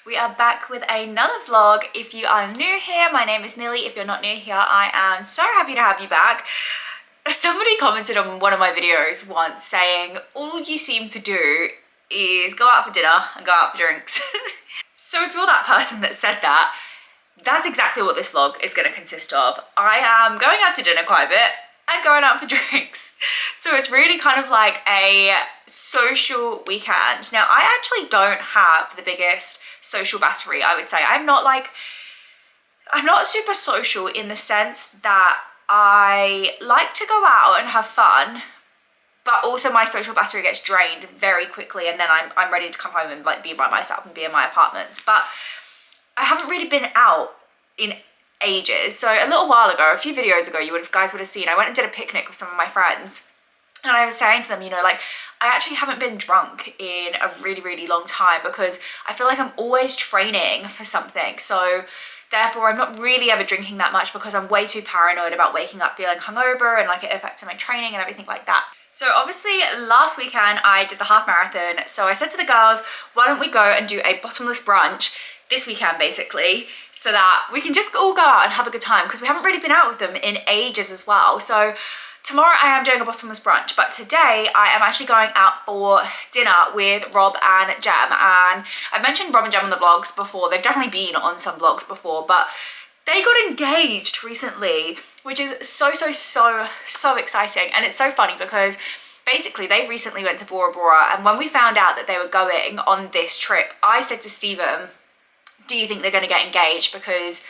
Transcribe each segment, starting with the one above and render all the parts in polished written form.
We are back with another vlog. If you are new here, my name is Millie. If you're not new here, I am so happy to have you back. Somebody commented on one of my videos once saying, all you seem to do is go out for dinner and go out for drinks. So if you're that person that said that, that's exactly what this vlog is going to consist of. I am going out to dinner quite a bit and going out for drinks. So it's really kind of like a social weekend. Now, I actually don't have the biggest social battery, I would say. I'm not super social in the sense that I like to go out and have fun, but also my social battery gets drained very quickly, and then I'm ready to come home and like be by myself and be in my apartment. But I haven't really been out in ages. So a little while ago, a few videos ago, you guys would have seen, I went and did a picnic with some of my friends, and I was saying to them, you know, like, I actually haven't been drunk in a really, really long time because I feel like I'm always training for something. So therefore, I'm not really ever drinking that much because I'm way too paranoid about waking up feeling hungover and like it affecting my training and everything like that. So obviously last weekend I did the half marathon. So I said to the girls, why don't we go and do a bottomless brunch this weekend basically, so that we can just all go out and have a good time, because we haven't really been out with them in ages as well. So tomorrow I am doing a bottomless brunch, but today I am actually going out for dinner with Rob and Jem. And I've mentioned Rob and Jem on the vlogs before. They've definitely been on some vlogs before, but they got engaged recently, which is so exciting. And it's so funny because basically they recently went to Bora Bora, and when we found out that they were going on this trip, I said to Stephen, do you think they're going to get engaged? Because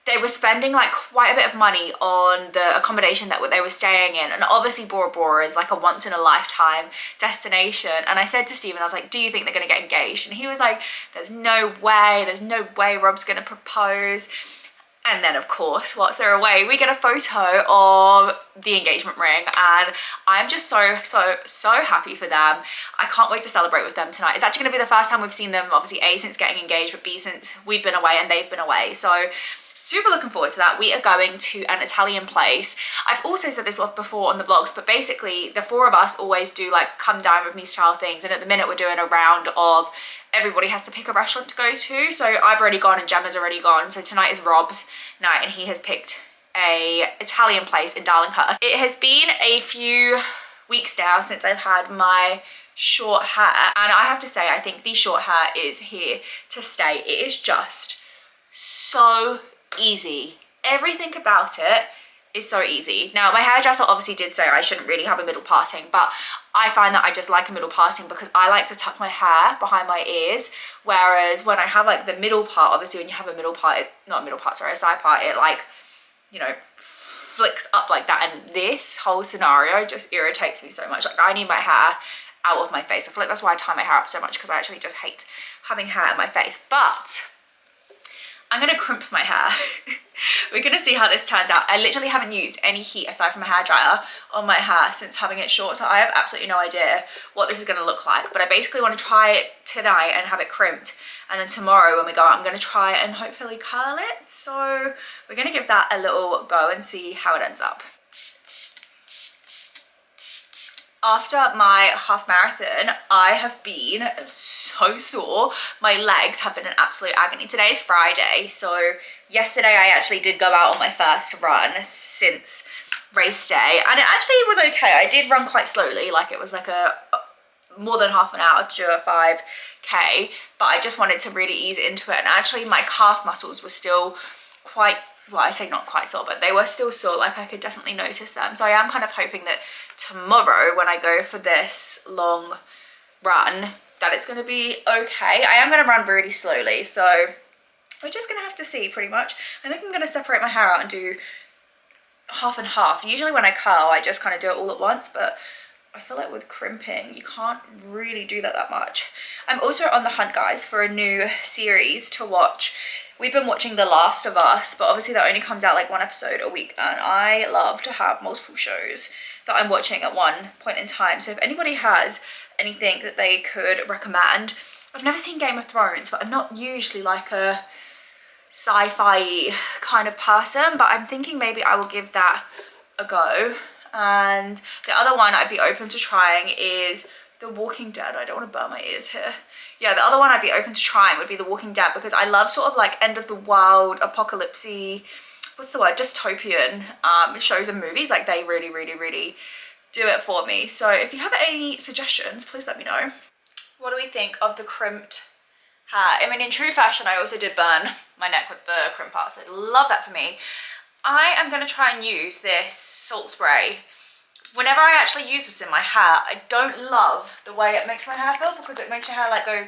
they were spending like quite a bit of money on the accommodation that they were staying in. And obviously Bora Bora is like a once in a lifetime destination. And I said to Stephen, I was like, do you think they're going to get engaged? And he was like, there's no way Rob's going to propose. And then of course, whilst they're away, we get a photo of the engagement ring, and I'm just so happy for them. I can't wait to celebrate with them tonight. It's actually gonna be the first time we've seen them, obviously A, since getting engaged, but B, since we've been away and they've been away. So super looking forward to that. We are going to an Italian place. I've also said this before on the vlogs, but basically the four of us always do like come dine with me style things, and at the minute we're doing a round of everybody has to pick a restaurant to go to. So I've already gone and Gemma's already gone. So tonight is Rob's night, and he has picked a Italian place in Darlinghusrt. It has been a few weeks now since I've had my short hair, and I have to say, I think the short hair is here to stay. It is just so easy. Everything about it is so easy. Now, my hairdresser obviously did say I shouldn't really have a middle parting, but I find that I just like a middle parting because I like to tuck my hair behind my ears, whereas when I have like the middle part, obviously when you have a middle part, a side part, it like, you know, flicks up like that, and this whole scenario just irritates me so much. Like, I need my hair out of my face. I feel like that's why I tie my hair up so much, because I actually just hate having hair in my face. But I'm gonna crimp my hair. We're gonna see how this turns out. I literally haven't used any heat aside from a hairdryer on my hair since having it short, so I have absolutely no idea what this is gonna look like. But I basically want to try it tonight and have it crimped, and then tomorrow when we go out, I'm gonna try and hopefully curl it. So we're gonna give that a little go and see how it ends up. After my half marathon, I have been so sore. My legs have been in absolute agony. Today is Friday, so yesterday I actually did go out on my first run since race day, and it actually was okay. I did run quite slowly, like it was like a more than half an hour to do a 5k, but I just wanted to really ease into it. And actually my calf muscles were still quite, well, I say not quite sore, but they were still sore. Like, I could definitely notice them. So I am kind of hoping that tomorrow when I go for this long run that it's going to be okay. I am going to run really slowly, so we're just going to have to see pretty much. I think I'm going to separate my hair out and do half and half. Usually when I curl, I just kind of do it all at once, but I feel like with crimping, you can't really do that much. I'm also on the hunt, guys, for a new series to watch. We've been watching The Last of Us, but obviously that only comes out like one episode a week, and I love to have multiple shows that I'm watching at one point in time. So if anybody has anything that they could recommend. I've never seen Game of Thrones, but I'm not usually like a sci-fi kind of person, but I'm thinking maybe I will give that a go. And the other one I'd be open to trying is The Walking Dead. I don't want to burn my ears here. yeah, the other one I'd be open to trying would be The Walking Dead, because I love sort of like end of the world, apocalypse-y, what's the word, dystopian shows and movies. Like they really, really, really do it for me. So if you have any suggestions, please let me know. What do we think of the crimped hair? I mean, in true fashion, I also did burn my neck with the crimp part, so I love that for me. I am going to try and use this salt spray. Whenever I actually use this in my hair, I don't love the way it makes my hair feel, because it makes your hair like go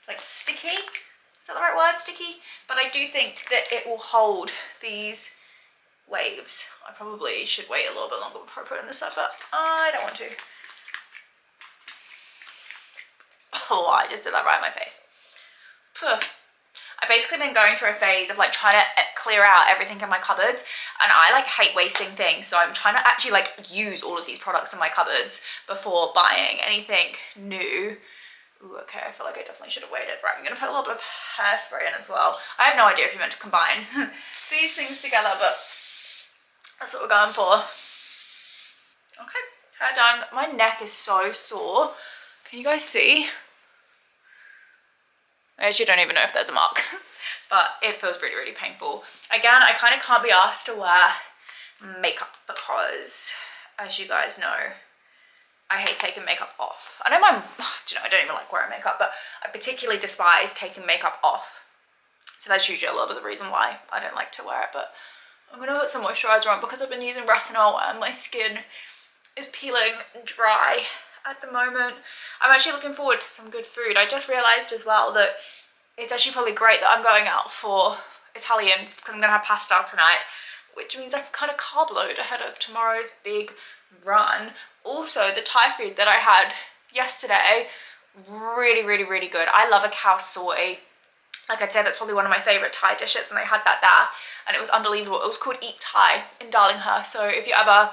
like sticky. Is that the right word, sticky? But I do think that it will hold these waves. I probably should wait a little bit longer before putting this up, but I don't want to. Oh, I just did that right in my face. Phew. I've basically been going through a phase of like trying to clear out everything in my cupboards, and I like hate wasting things, so I'm trying to actually like use all of these products in my cupboards before buying anything new. Ooh, okay, I feel like I definitely should have waited. Right, I'm gonna put a little bit of hairspray in as well. I have no idea if you're meant to combine these things together, but that's what we're going for. Okay, hair done. My neck is so sore. Can you guys see? I actually don't even know if there's a mark, but it feels really, really painful. Again, I kind of can't be asked to wear makeup because, as you guys know, I hate taking makeup off. I know my, do you know, I don't even like wearing makeup, but I particularly despise taking makeup off. So that's usually a lot of the reason why I don't like to wear it, but I'm gonna put some moisturizer on because I've been using retinol and my skin is peeling dry at the moment. I'm actually looking forward to some good food. I just realized as well that it's actually probably great that I'm going out for Italian, because I'm gonna have pasta tonight, which means I can kind of carb load ahead of tomorrow's big run. Also, the Thai food that I had yesterday, really, really, really good. I love a cow soy. Like I'd say, that's probably one of my favorite Thai dishes, and they had that there, and it was unbelievable. It was called Eat Thai in Darlinghusrt. So if you ever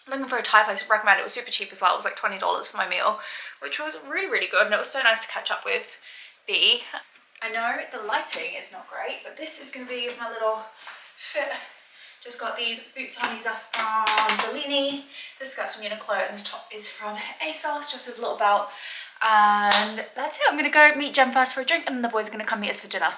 looking for a Thai place, I recommend it. It was super cheap as well. It was like $20 for my meal, which was really, really good, and it was so nice to catch up with B. I know the lighting is not great, but this is going to be my little fit. Just got these boots on. These are from Bellini. This skirt's from Uniqlo, and this top is from ASOS, just with a little belt. And that's it. I'm going to go meet Jem first for a drink, and then the boys are going to come meet us for dinner.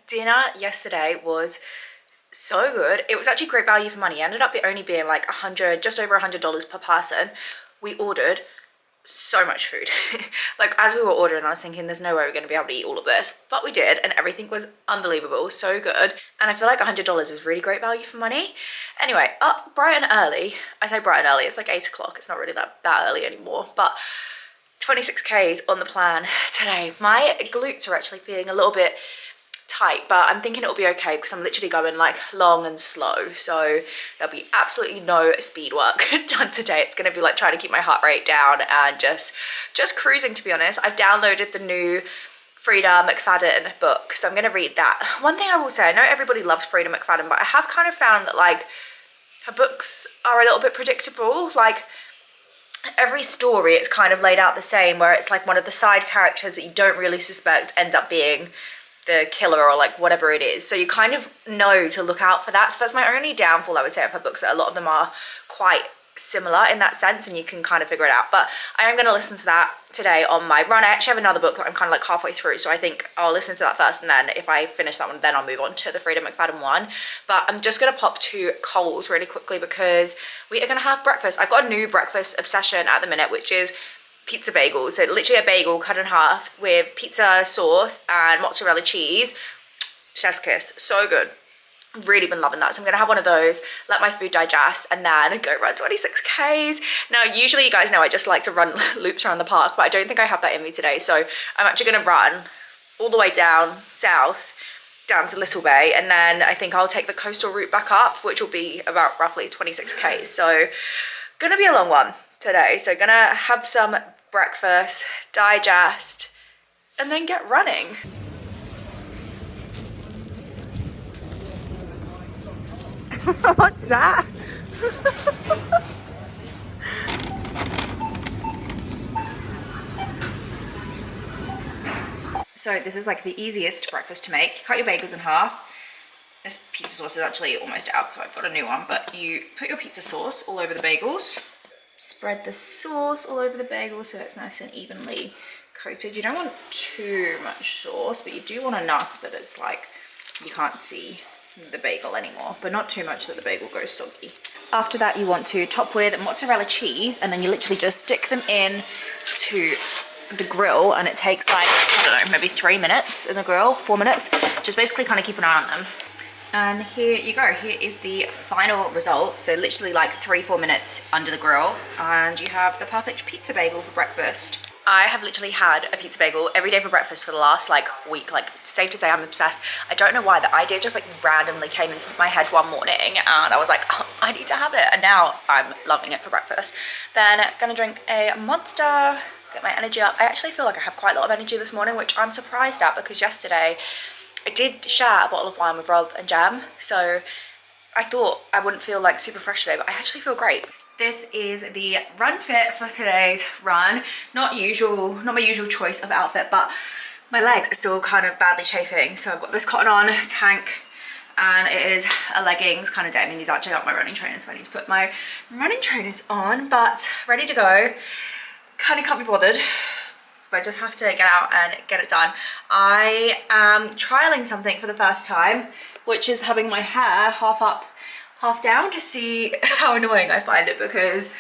Dinner yesterday was so good. It was actually great value for money. It ended up only being like just over $100 per person. We ordered so much food. Like as we were ordering, I was thinking there's no way we're going to be able to eat all of this, but we did, and everything was unbelievable, so good. And I feel like $100 is really great value for money. Anyway, up bright and early. I say bright and early, it's like 8 o'clock. It's not really that early anymore, but 26Ks on the plan today. My glutes are actually feeling a little bit tight, but I'm thinking it'll be okay because I'm literally going like long and slow, so there'll be absolutely no speed work done today. It's going to be like trying to keep my heart rate down and just cruising, to be honest. I've downloaded the new Frida McFadden book, so I'm going to read that. One thing I will say, I know everybody loves Frida McFadden, but I have kind of found that like her books are a little bit predictable. Like every story, it's kind of laid out the same, where it's like one of the side characters that you don't really suspect end up being the killer or like whatever it is, so you kind of know to look out for that. So that's my only downfall, I would say, of her books, that a lot of them are quite similar in that sense, and you can kind of figure it out. But I am going to listen to that today on my run. I actually have another book that I'm kind of like halfway through, so I think I'll listen to that first, and then if I finish that one, then I'll move on to the Frida McFadden one. But I'm just going to pop to Coles really quickly because we are going to have breakfast. I've got a new breakfast obsession at the minute, which is pizza bagels. So literally a bagel cut in half with pizza sauce and mozzarella cheese. Chef's kiss. So good. Really been loving that. So I'm gonna have one of those, let my food digest, and then go run 26Ks. Now usually, you guys know, I just like to run loops around the park, but I don't think I have that in me today. So I'm actually gonna run all the way down south, down to Little Bay, and then I think I'll take the coastal route back up, which will be about roughly 26Ks. So gonna be a long one today. So gonna have some breakfast, digest, and then get running. What's that? So this is like the easiest breakfast to make. You cut your bagels in half. This pizza sauce is actually almost out, so I've got a new one, but you put your pizza sauce all over the bagels. Spread the sauce all over the bagel so it's nice and evenly coated. You don't want too much sauce, but you do want enough that it's like you can't see the bagel anymore, but not too much that the bagel goes soggy. After that, you want to top with mozzarella cheese, and then you literally just stick them in to the grill, and it takes like, I don't know, maybe 3 minutes in the grill, 4 minutes. Just basically kind of keep an eye on them. And here you go, here is the final result. So literally like 3-4 minutes under the grill, and you have the perfect pizza bagel for breakfast. I have literally had a pizza bagel every day for breakfast for the last like week. Like, safe to say I'm obsessed. I don't know why, the idea just like randomly came into my head one morning, and I was like, oh, I need to have it, and now I'm loving it for breakfast. Then gonna drink a Monster, get my energy up. I actually feel like I have quite a lot of energy this morning, which I'm surprised at, because yesterday I did share a bottle of wine with Rob and Jam, so I thought I wouldn't feel like super fresh today, but I actually feel great. This is the run fit for today's run. Not my usual choice of outfit, but my legs are still kind of badly chafing. So I've got this cotton on tank, and it is a leggings kind of day. I mean, these actually aren't my running trainers, so I need to put my running trainers on, but ready to go. Kind of can't be bothered, but I just have to get out and get it done. I am trialing something for the first time, which is having my hair half up, half down, to see how annoying I find it, because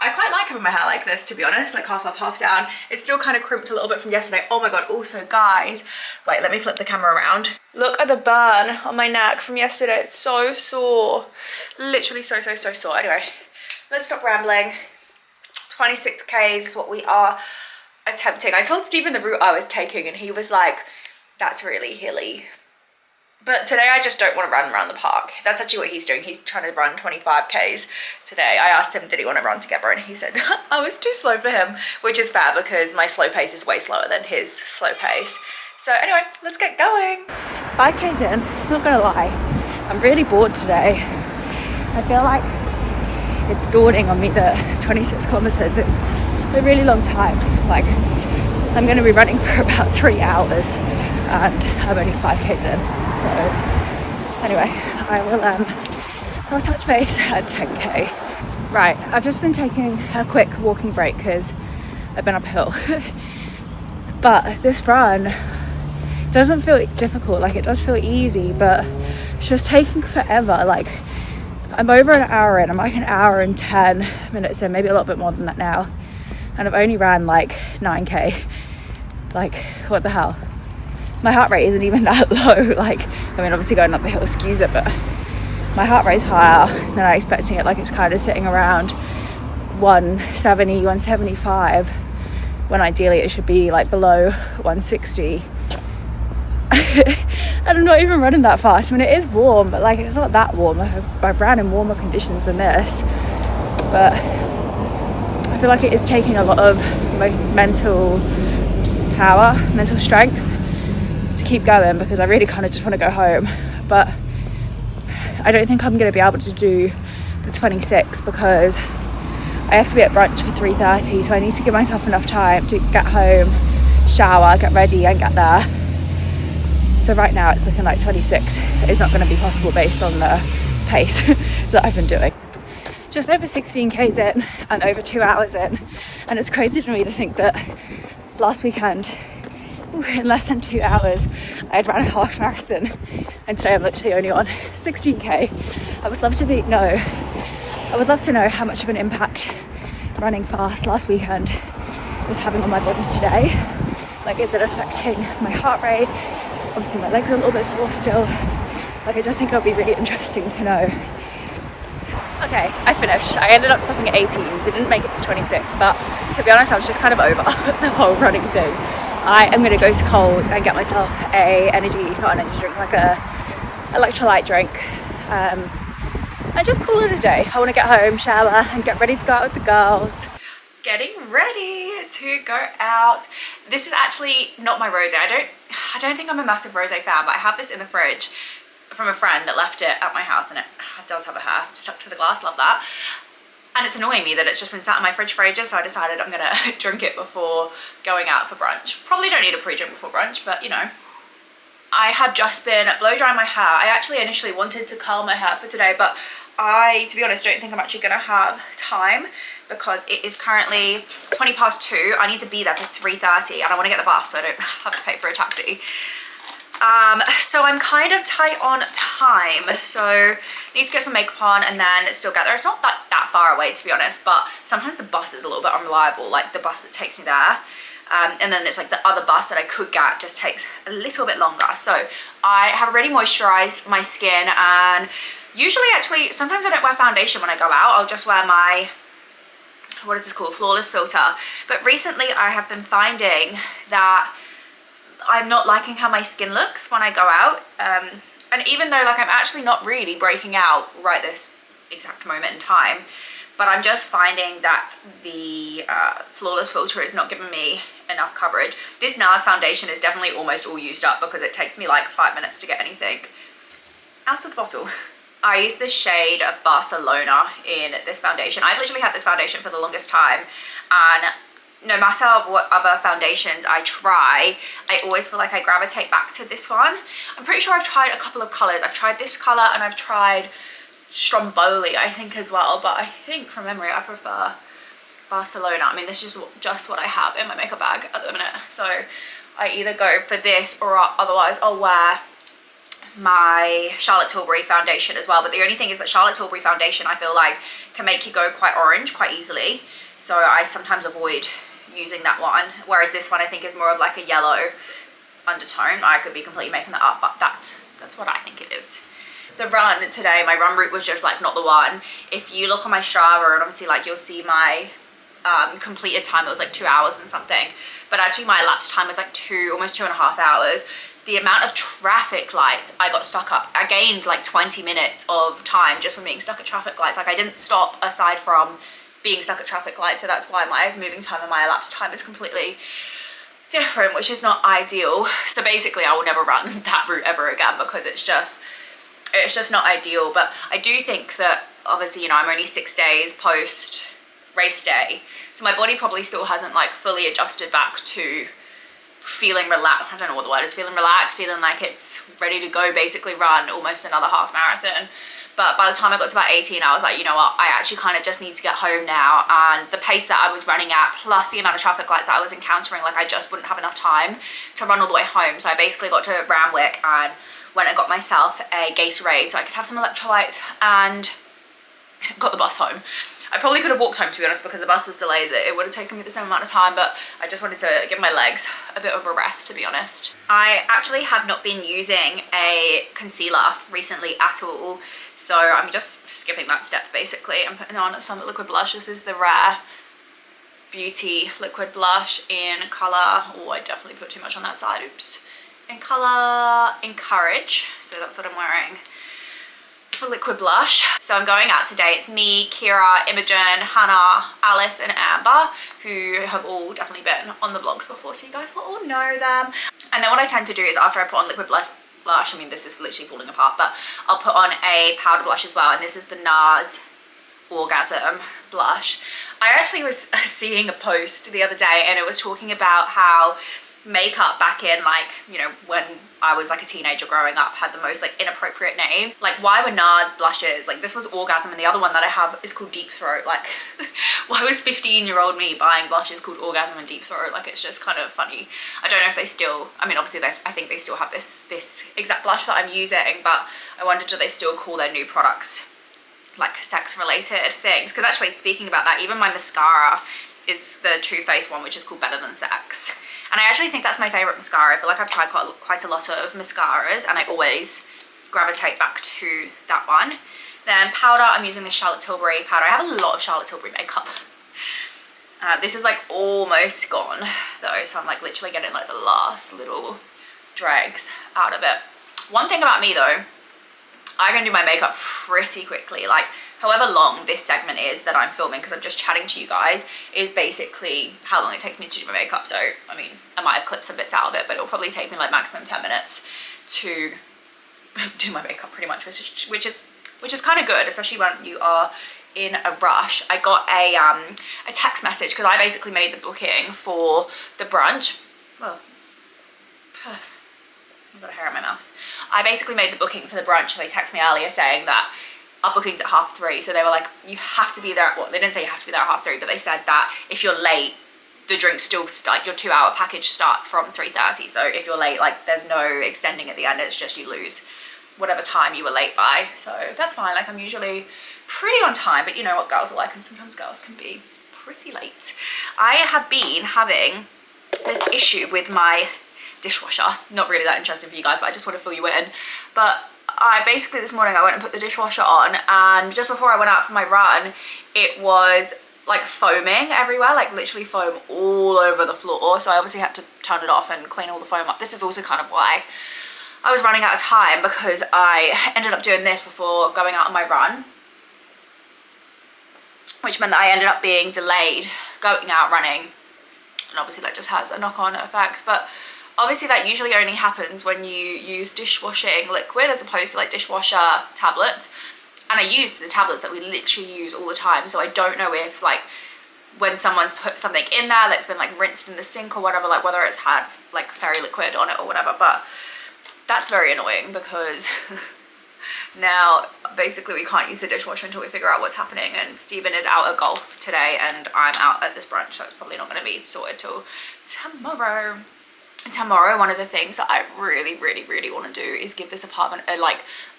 I quite like having my hair like this, to be honest, like half up, half down. It's still kind of crimped a little bit from yesterday. Oh my God, also guys, wait, let me flip the camera around. Look at the burn on my neck from yesterday. It's so sore. Literally so sore. Anyway, let's stop rambling. 26Ks is what we are attempting. I told Stephen the route I was taking, and he was like, that's really hilly. But today I just don't want to run around the park. That's actually what he's doing. He's trying to run 25Ks today. I asked him, did he want to run together? And he said, I was too slow for him, which is fair, because my slow pace is way slower than his slow pace. So anyway, let's get going. 5Ks in, not gonna lie, I'm really bored today. I feel like it's dawning on me that 26 kilometers is a really long time. Like, I'm going to be running for about 3 hours, and I'm only 5Ks in. So anyway, I'll touch base at 10K. Right, I've just been taking a quick walking break because I've been uphill. But this run doesn't feel difficult. Like, it does feel easy, but it's just taking forever. Like, I'm over an hour in. I'm like an hour and 10 minutes in, maybe a little bit more than that now. And I've only ran like 9K. Like, what the hell? My heart rate isn't even that low. Like, I mean, obviously going up the hill skews it, but my heart rate's higher than I expecting it. Like, it's kind of sitting around 170, 175, when ideally it should be like below 160. And I'm not even running that fast. I mean, it is warm, but like, it's not that warm. I've ran in warmer conditions than this, but I feel like it is taking a lot of mental power, mental strength to keep going, because I really kind of just want to go home. But I don't think I'm going to be able to do the 26 because I have to be at brunch for 3:30, so I need to give myself enough time to get home, shower, get ready and get there. So right now it's looking like 26 is not going to be possible based on the pace that I've been doing. Just over 16Ks in and over 2 hours in, and it's crazy to me to think that last weekend, in less than 2 hours, I had run a half marathon, and today I'm literally only on 16K. I would love to know how much of an impact running fast last weekend is having on my body today. Like, is it affecting my heart rate? Obviously my legs are a little bit sore still. Like, I just think it'll be really interesting to know. Okay, I finished. I ended up stopping at 18s. It didn't make it to 26, but to be honest, I was just kind of over the whole running thing. I am going to go to Coles and get myself not an energy drink, like a electrolyte drink, and just call it a day. I want to get home, shower, and get ready to go out with the girls. Getting ready to go out. This is actually not my rosé. I don't think I'm a massive rosé fan, but I have this in the fridge from a friend that left it at my house, and it does have a hair stuck to the glass. Love that. And it's annoying me that it's just been sat in my fridge for ages, so I decided I'm gonna drink it before going out for brunch. Probably don't need a pre-drink before brunch, but you know. I have just been blow drying my hair. I actually initially wanted to curl my hair for today, but I, to be honest, don't think I'm actually gonna have time because it is currently 20 past 2. I need to be there for 3:30 and I wanna get the bus so I don't have to pay for a taxi. So I'm kind of tight on time, so need to get some makeup on and then still get there. It's not that far away, to be honest, but sometimes the bus is a little bit unreliable, like the bus that takes me there. And then it's like the other bus that I could get just takes a little bit longer. So I have already moisturized my skin, and usually actually sometimes I don't wear foundation when I go out. I'll just wear my, what is this called, flawless filter. But recently I have been finding that I'm not liking how my skin looks when I go out. And even though like I'm actually not really breaking out right this exact moment in time, but I'm just finding that the flawless filter is not giving me enough coverage. This NARS foundation is definitely almost all used up because it takes me like 5 minutes to get anything out of the bottle. I use the shade Barcelona in this foundation. I've literally had this foundation for the longest time, and no matter what other foundations I try, I always feel like I gravitate back to this one. I'm pretty sure I've tried a couple of colors. I've tried this color and I've tried Stromboli, I think, as well, but I think from memory I prefer Barcelona. I mean, this is just what I have in my makeup bag at the minute, so I either go for this or otherwise I'll wear my Charlotte Tilbury foundation as well. But the only thing is that Charlotte Tilbury foundation I feel like can make you go quite orange quite easily, so I sometimes avoid using that one, whereas this one I think is more of like a yellow undertone. I could be completely making that up, but that's what I think it is. The run today, my run route was just like not the one. If you look on my Strava, and obviously like you'll see my completed time, it was like 2 hours and something, but actually my elapsed time was like almost 2.5 hours. The amount of traffic lights I got stuck up, I gained like 20 minutes of time just from being stuck at traffic lights. Like I didn't stop aside from being stuck at traffic lights, so that's why my moving time and my elapsed time is completely different, which is not ideal. So basically I will never run that route ever again because it's just not ideal. But I do think that obviously, you know, I'm only 6 days post race day, so my body probably still hasn't like fully adjusted back to feeling relaxed. I don't know what the word is, feeling relaxed, feeling like it's ready to go, basically run almost another half marathon. But by the time I got to about 18, I was like, you know what, I actually kind of just need to get home now. And the pace that I was running at, plus the amount of traffic lights that I was encountering, like I just wouldn't have enough time to run all the way home. So I basically got to Ramwick and went and got myself a Gatorade so I could have some electrolytes, and got the bus home. I probably could have walked home, to be honest, because the bus was delayed. That it would have taken me the same amount of time, but I just wanted to give my legs a bit of a rest, to be honest. I actually have not been using a concealer recently at all, so I'm just skipping that step basically. I'm putting on some liquid blush. This is the Rare Beauty liquid blush in colour, oh, I definitely put too much on that side, oops. In colour Encourage, so that's what I'm wearing for liquid blush. So I'm going out today. It's me, Kira, Imogen, Hannah, Alice and Amber, who have all definitely been on the vlogs before, so you guys will all know them. And then what I tend to do is after I put on liquid blush, I mean this is literally falling apart, but I'll put on a powder blush as well, and this is the NARS Orgasm blush. I actually was seeing a post the other day and it was talking about how makeup back in, like, you know, when I was like a teenager growing up, had the most like inappropriate names. Like, why were NARS blushes? Like, this was Orgasm, and the other one that I have is called Deep Throat. Like, why was 15-year-old me buying blushes called Orgasm and Deep Throat? Like, it's just kind of funny. I don't know if they still, I mean, obviously I think they still have this exact blush that I'm using, but I wonder, do they still call their new products like sex related things? Because actually, speaking about that, even my mascara is the Too Faced one, which is called Better Than Sex. And I actually think that's my favourite mascara. I feel like I've tried quite a lot of mascaras and I always gravitate back to that one. Then powder, I'm using the Charlotte Tilbury powder. I have a lot of Charlotte Tilbury makeup. This is like almost gone though, so I'm like literally getting like the last little dregs out of it. One thing about me though, I can do my makeup pretty quickly. Like, however long this segment is that I'm filming, because I'm just chatting to you guys, is basically how long it takes me to do my makeup. So, I mean, I might have clipped some bits out of it, but it'll probably take me like maximum 10 minutes to do my makeup pretty much, which is kind of good, especially when you are in a rush, I got a text message because I basically made the booking for the brunch. Well, I've got a hair in my mouth. I basically made the booking for the brunch, and they texted me earlier saying that our booking's at 3:30. So they were like, you have to be there at, well, they didn't say you have to be there at 3:30, but they said that if you're late, the drink still start, your 2-hour package starts from 3:30. So if you're late, like there's no extending at the end, it's just you lose whatever time you were late by. So that's fine. Like I'm usually pretty on time, but you know what girls are like, and sometimes girls can be pretty late. I have been having this issue with my dishwasher. Not really that interesting for you guys, but I just want to fill you in. But I basically this morning I went and put the dishwasher on, and just before I went out for my run, it was like foaming everywhere, like literally foam all over the floor. So I obviously had to turn it off and clean all the foam up. This is also kind of why I was running out of time, because I ended up doing this before going out on my run, which meant that I ended up being delayed going out running. And obviously that just has a knock-on effect. But obviously that usually only happens when you use dishwashing liquid as opposed to like dishwasher tablets. And I use the tablets that we literally use all the time. So I don't know if like when someone's put something in there that's been like rinsed in the sink or whatever, like whether it's had like fairy liquid on it or whatever. But that's very annoying because now basically we can't use the dishwasher until we figure out what's happening. And Stephen is out at golf today and I'm out at this brunch, so it's probably not going to be sorted till tomorrow. Tomorrow, one of the things that I really want to do is give this apartment a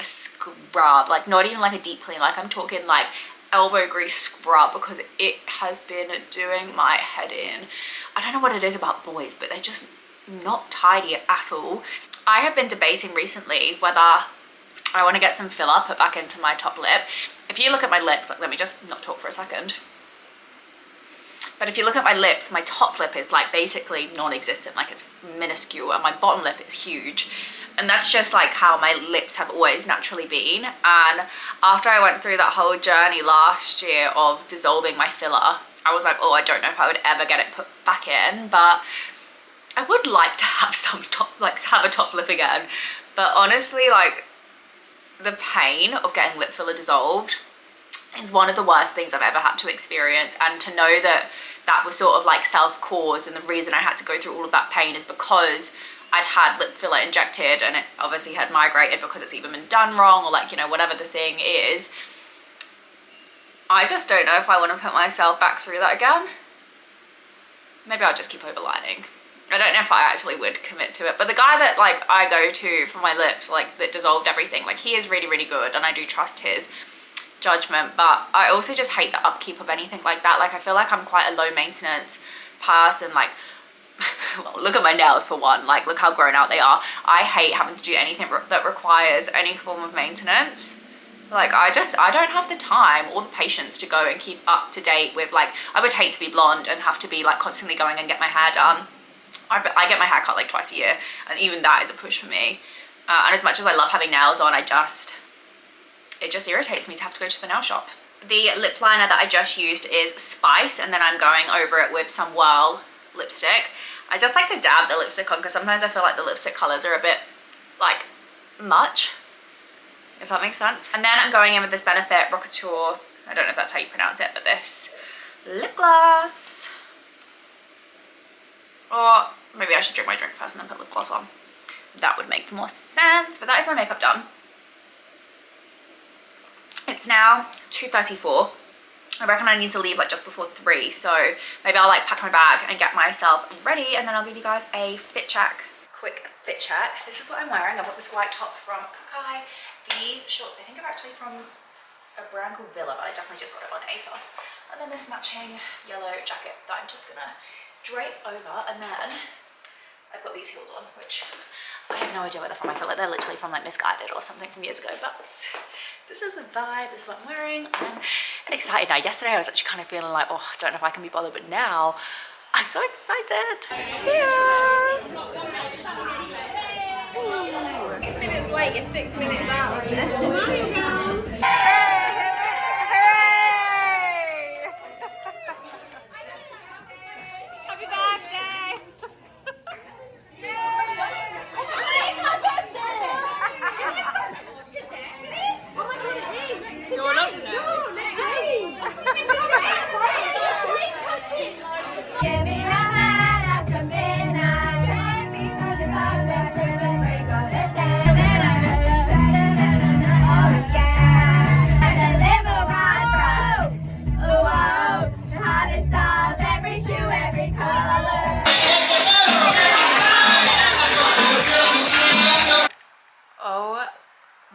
scrub, like not even like a deep clean, like I'm talking like elbow grease scrub, because it has been doing my head in. I don't know what it is about boys, but they're just not tidy at all. I have been debating recently whether I want to get some filler put back into my top lip. If you look at my lips, like let me just not talk for a second. But if you look at my lips, my top lip is like basically non-existent, like it's minuscule, and my bottom lip is huge. And that's just like how my lips have always naturally been. And after I went through that whole journey last year of dissolving my filler, I was like, oh, I don't know if I would ever get it put back in, but I would like to have some top, like have a top lip again. But honestly, like the pain of getting lip filler dissolved is one of the worst things I've ever had to experience. And to know that that was sort of like self-caused, and the reason I had to go through all of that pain is because I'd had lip filler injected and it obviously had migrated because it's either been done wrong or like, you know, whatever the thing is. I just don't know if I want to put myself back through that again. Maybe I'll just keep overlining. I don't know if I actually would commit to it, but the guy that like I go to for my lips, like that dissolved everything, like he is really good, and I do trust his judgment. But I also just hate the upkeep of anything like that. Like I feel like I'm quite a low maintenance person. Like well, look at my nails for one, like look how grown out they are. I hate having to do anything that requires any form of maintenance. Like I don't have the time or the patience to go and keep up to date with, like, I would hate to be blonde and have to be like constantly going and get my hair done. I get my hair cut like twice a year, and even that is a push for me. And as much as I love having nails on, it just irritates me to have to go to the nail shop. The lip liner that I just used is Spice, and then I'm going over it with some Whirl lipstick. I just like to dab the lipstick on because sometimes I feel like the lipstick colors are a bit like much, if that makes sense. And then I'm going in with this Benefit Rockateur, I don't know if that's how you pronounce it, but this lip gloss. Or maybe I should drink my drink first and then put lip gloss on. That would make more sense. But that is my makeup done. It's now 2:34. I reckon I need to leave like just before 3. So maybe I'll like pack my bag and get myself ready, and then I'll give you guys a fit check. Quick fit check. This is what I'm wearing. I bought this white top from Kukai. These shorts, I think are actually from a brand called Villa, but I definitely just got it on ASOS. And then this matching yellow jacket that I'm just gonna drape over, and then I've got these heels on, which I have no idea where they're from. I feel like they're literally from like Misguided or something from years ago, but this is the vibe. This is what I'm wearing. I'm excited now. Yesterday I was actually kind of feeling like, oh, I don't know if I can be bothered, but now I'm so excited. Cheers! 6 minutes late, you're 6 minutes out of this. Happy birthday! You're not today.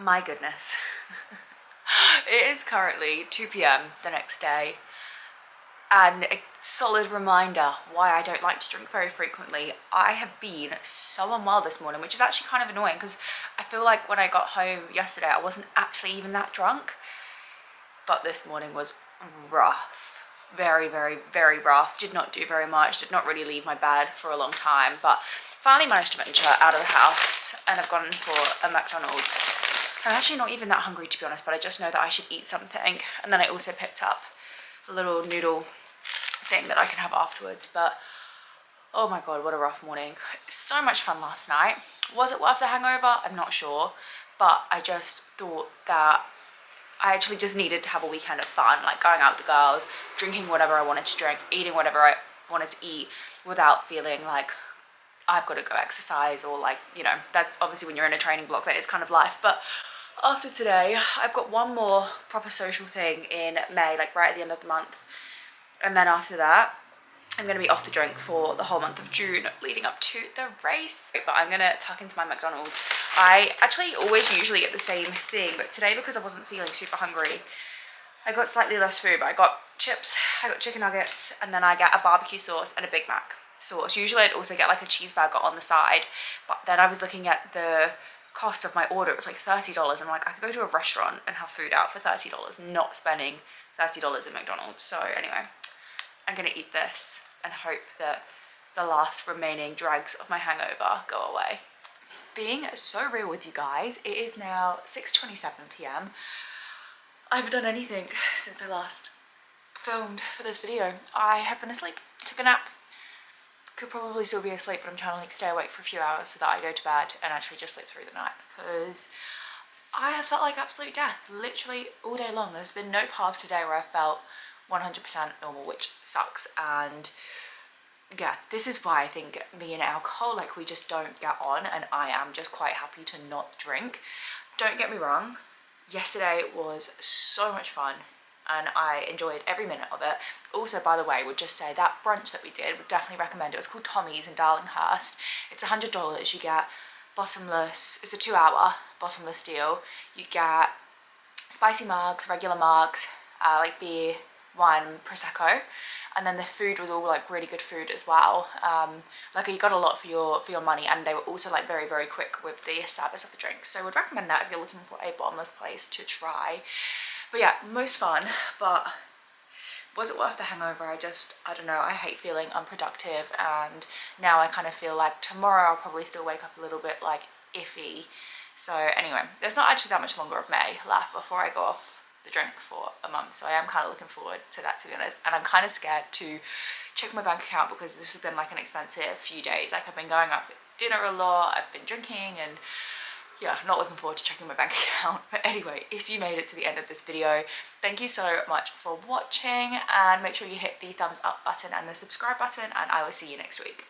My goodness. It is currently 2 p.m. the next day, and a solid reminder why I don't like to drink very frequently. I have been so unwell this morning, which is actually kind of annoying because I feel like when I got home yesterday I wasn't actually even that drunk, but this morning was rough. Very, very, very rough. Did not do very much, did not really leave my bed for a long time, but finally managed to venture out of the house and I've gone for a McDonald's. I'm actually not even that hungry, to be honest, but I just know that I should eat something. And then I also picked up a little noodle thing that I can have afterwards. But oh my god, what a rough morning. So much fun last night. Was it worth the hangover? I'm not sure, but I just thought that I actually just needed to have a weekend of fun, like going out with the girls, drinking whatever I wanted to drink, eating whatever I wanted to eat, without feeling like I've got to go exercise, or like, you know, that's obviously when you're in a training block, that is kind of life. But after today, I've got one more proper social thing in May, like right at the end of the month. And then after that, I'm going to be off the drink for the whole month of June leading up to the race. But I'm going to tuck into my McDonald's. I actually always usually get the same thing, but today, because I wasn't feeling super hungry, I got slightly less food. But I got chips, I got chicken nuggets, and then I get a barbecue sauce and a Big Mac sauce. Usually I'd also get like a cheeseburger on the side, but then I was looking at the cost of my order. It was like $30. I'm like, I could go to a restaurant and have food out for $30, not spending $30 at McDonald's. So anyway, I'm gonna eat this and hope that the last remaining dregs of my hangover go away. Being so real with you guys, it is now 6:27 p.m. I haven't done anything since I last filmed for this video. I have been asleep, took a nap. Could probably still be asleep, but I'm trying to like stay awake for a few hours so that I go to bed and actually just sleep through the night, because I have felt like absolute death literally all day long. There's been no part of today where I felt 100% normal, which sucks. And yeah, this is why I think me and alcohol, like, we just don't get on, and I am just quite happy to not drink. Don't get me wrong, yesterday was so much fun and I enjoyed every minute of it. Also, by the way, would just say that brunch that we did, would definitely recommend it. It was called Tommy's in Darlinghusrt. It's $100. You get bottomless, it's a 2-hour bottomless deal. You get spicy mugs, regular mugs, like beer, wine, prosecco, and then the food was all like really good food as well. Like, you got a lot for your money, and they were also like very, very quick with the service of the drinks. So I would recommend that if you're looking for a bottomless place to try. But yeah, most fun. But was it worth the hangover? I don't know. I hate feeling unproductive, and now I kind of feel like tomorrow I'll probably still wake up a little bit like iffy. So anyway, there's not actually that much longer of May left before I go off the drink for a month, so I am kind of looking forward to that, to be honest. And I'm kind of scared to check my bank account, because this has been like an expensive few days. Like, I've been going out for dinner a lot, I've been drinking, and yeah, not looking forward to checking my bank account. But anyway, if you made it to the end of this video, thank you so much for watching, and make sure you hit the thumbs up button and the subscribe button, and I will see you next week.